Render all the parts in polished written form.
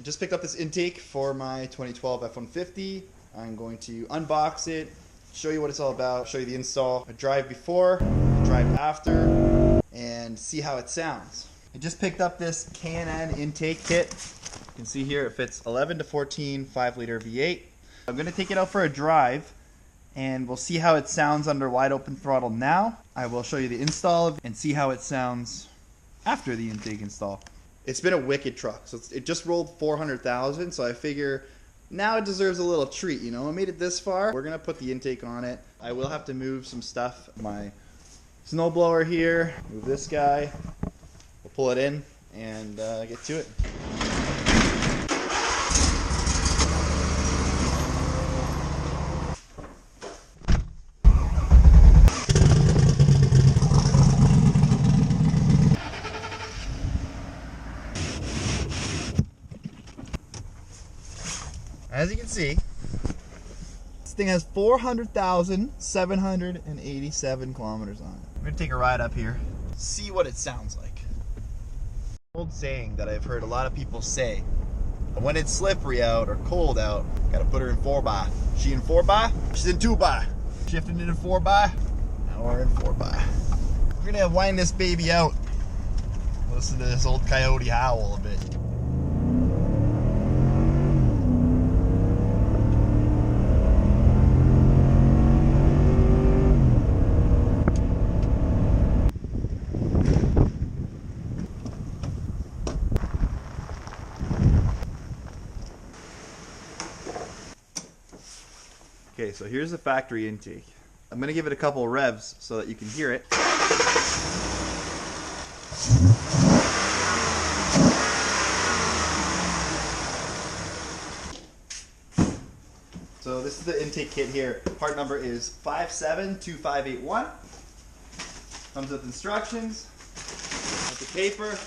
just picked up this intake for my 2012 F-150. I'm going to unbox it, show you what it's all about, show you the install, a drive before, a drive after, and see how it sounds. I just picked up this K&N intake kit. You can see here it fits 11 to 14 5-liter V8. I'm going to take it out for a drive and we'll see how it sounds under wide open throttle now. I will show you the install and see how it sounds after the intake install. It's been a wicked truck. So it just rolled 400,000, so I figure now it deserves a little treat, you know. I made it this far. We're gonna put the intake on it. I will have to move some stuff. My snowblower here, move this guy. We'll pull it in and get to it. As you can see, this thing has 400,787 kilometers on it. I'm going to take a ride up here, see what it sounds like. Old saying that I've heard a lot of people say, when it's slippery out or cold out, gotta put her in 4x. She in 4x? She's in 2x. Shifting into 4x. Now we're in 4x. We're going to wind this baby out. Listen to this old coyote howl a bit. Okay, so here's the factory intake. I'm going to give it a couple of revs so that you can hear it. So this is the intake kit here. Part number is 572581. Comes with instructions, with the paper,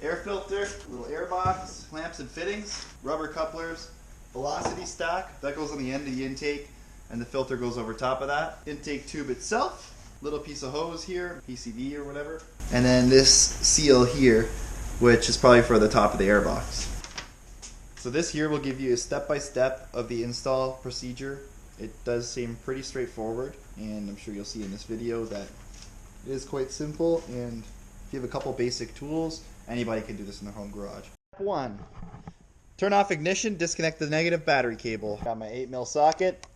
air filter, little air box, clamps and fittings, rubber couplers, velocity stack, that goes on the end of the intake, and the filter goes over top of that. Intake tube itself, little piece of hose here, PCV or whatever. And then this seal here, which is probably for the top of the air box. So this here will give you a step-by-step of the install procedure. It does seem pretty straightforward, and I'm sure you'll see in this video that it is quite simple, and if you have a couple basic tools, anybody can do this in their home garage. Step 1. Turn off ignition, disconnect the negative battery cable. Got my 8mm socket.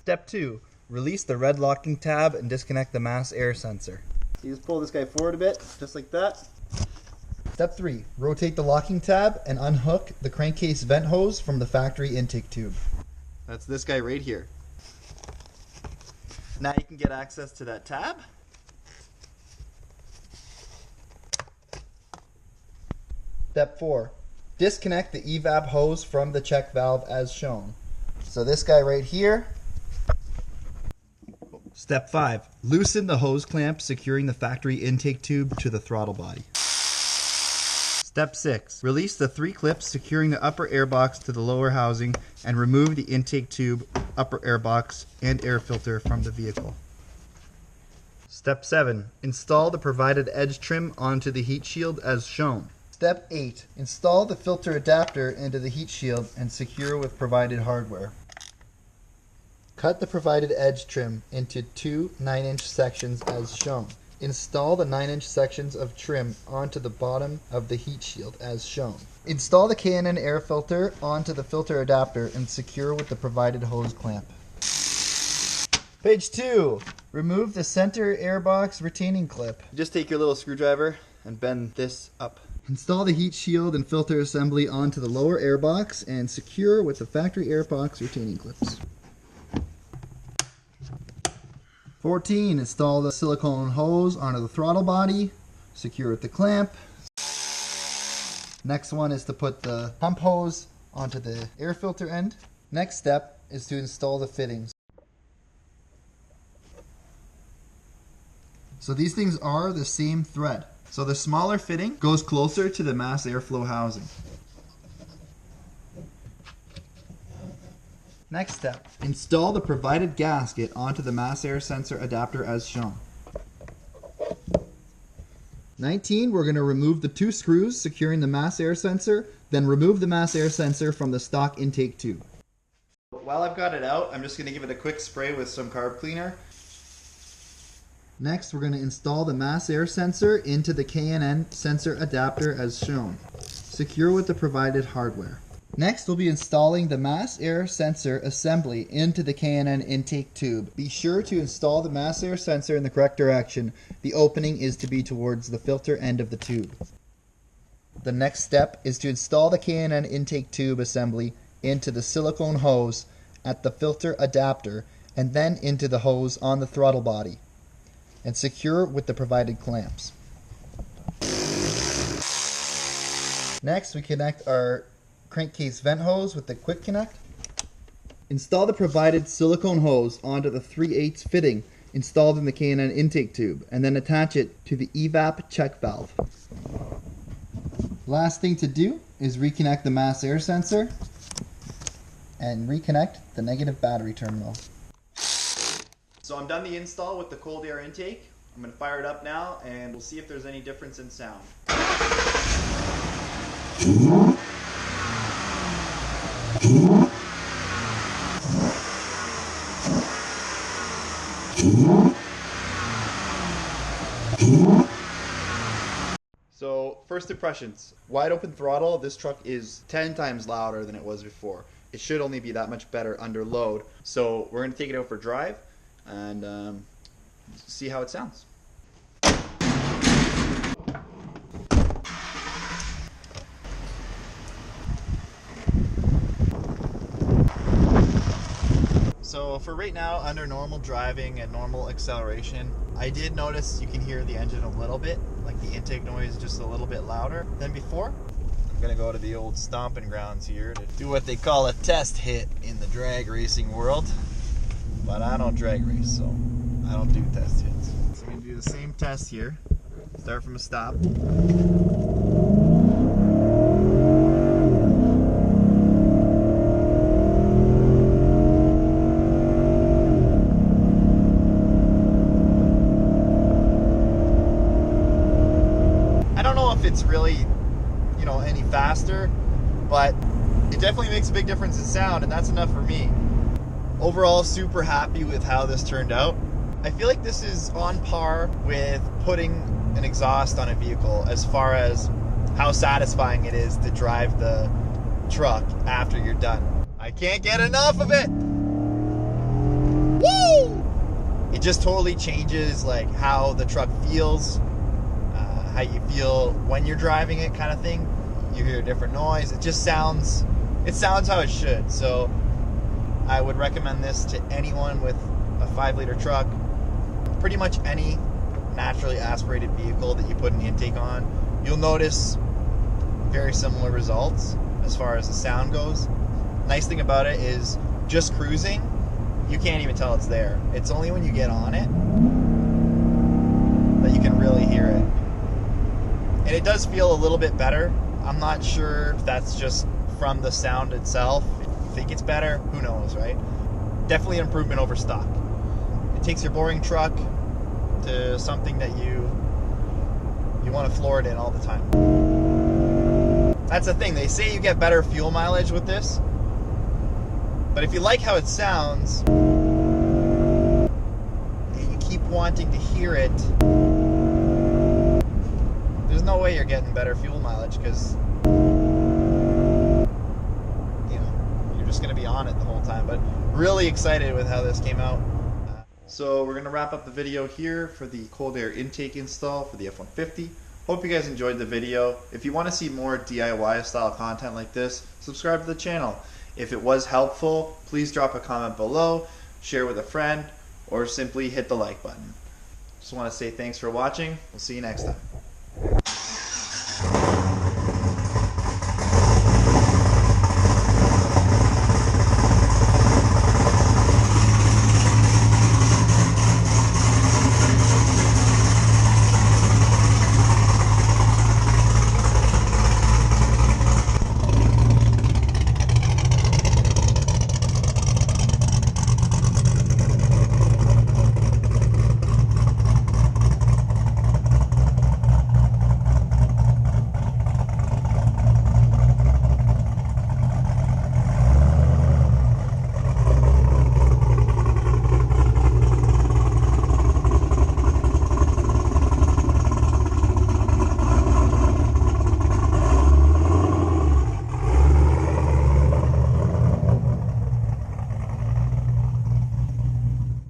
Step 2, release the red locking tab and disconnect the mass air sensor. So you just pull this guy forward a bit, just like that. Step 3, rotate the locking tab and unhook the crankcase vent hose from the factory intake tube. That's this guy right here. Now you can get access to that tab. Step 4, disconnect the evap hose from the check valve as shown. So this guy right here. Step 5, loosen the hose clamp securing the factory intake tube to the throttle body. Step 6, release the 3 clips securing the upper air box to the lower housing and remove the intake tube, upper air box, and air filter from the vehicle. Step 7, install the provided edge trim onto the heat shield as shown. Step 8, install the filter adapter into the heat shield and secure with provided hardware. Cut the provided edge trim into 2 9-inch sections as shown. Install the 9-inch sections of trim onto the bottom of the heat shield as shown. Install the K&N air filter onto the filter adapter and secure with the provided hose clamp. Page 2, remove the center airbox retaining clip. Just take your little screwdriver and bend this up. Install the heat shield and filter assembly onto the lower airbox and secure with the factory airbox retaining clips. 14. Install the silicone hose onto the throttle body, secure with the clamp. Next one is to put the pump hose onto the air filter end. Next step is to install the fittings. So these things are the same thread. So the smaller fitting goes closer to the mass airflow housing. Next step, install the provided gasket onto the mass air sensor adapter as shown. 19, we're going to remove the 2 screws securing the mass air sensor, then remove the mass air sensor from the stock intake tube. While I've got it out, I'm just going to give it a quick spray with some carb cleaner. Next, we're going to install the mass air sensor into the K&N sensor adapter as shown. Secure with the provided hardware. Next, we'll be installing the mass air sensor assembly into the K&N intake tube. Be sure to install the mass air sensor in the correct direction. The opening is to be towards the filter end of the tube. The next step is to install the K&N intake tube assembly into the silicone hose at the filter adapter and then into the hose on the throttle body and secure with the provided clamps. Next, we connect our crankcase vent hose with the quick connect. Install the provided silicone hose onto the 3/8 fitting installed in the K&N intake tube and then attach it to the evap check valve. Last thing to do is reconnect the mass air sensor and reconnect the negative battery terminal. So I'm done the install with the cold air intake. I'm going to fire it up now and we'll see if there's any difference in sound. So first impressions, wide open throttle, this truck is 10 times louder than it was before. It should only be that much better under load. So we're going to take it out for a drive and see how it sounds. So for right now, under normal driving and normal acceleration, I did notice you can hear the engine a little bit, like the intake noise just a little bit louder than before. I'm gonna go to the old stomping grounds here to do what they call a test hit in the drag racing world. But I don't drag race, so I don't do test hits. So I'm gonna do the same test here. Start from a stop. It's really, any faster, but it definitely makes a big difference in sound, and that's enough for me. Overall, super happy with how this turned out. I feel like this is on par with putting an exhaust on a vehicle as far as how satisfying it is to drive the truck after you're done. I can't get enough of it. Woo! It just totally changes like how the truck feels. How you feel when you're driving it, kind of thing. You hear a different noise. It sounds how it should. So I would recommend this to anyone with a 5-liter truck. Pretty much any naturally aspirated vehicle that you put an intake on, you'll notice very similar results as far as the sound goes. Nice thing about it is just cruising, you can't even tell it's there. It's only when you get on it that you can really hear it. And it does feel a little bit better. I'm not sure if that's just from the sound itself. If you think it's better, who knows, right? Definitely an improvement over stock. It takes your boring truck to something that you want to floor it in all the time. That's the thing. They say you get better fuel mileage with this. But if you like how it sounds, and you keep wanting to hear it, there's no way you're getting better fuel mileage because you're just going to be on it the whole time. But really excited with how this came out. So we're going to wrap up the video here for the cold air intake install for the F-150. Hope you guys enjoyed the video. If you want to see more DIY style content like this, subscribe to the channel. If it was helpful, please drop a comment below, share with a friend, or simply hit the like button. Just want to say thanks for watching. We'll see you next time.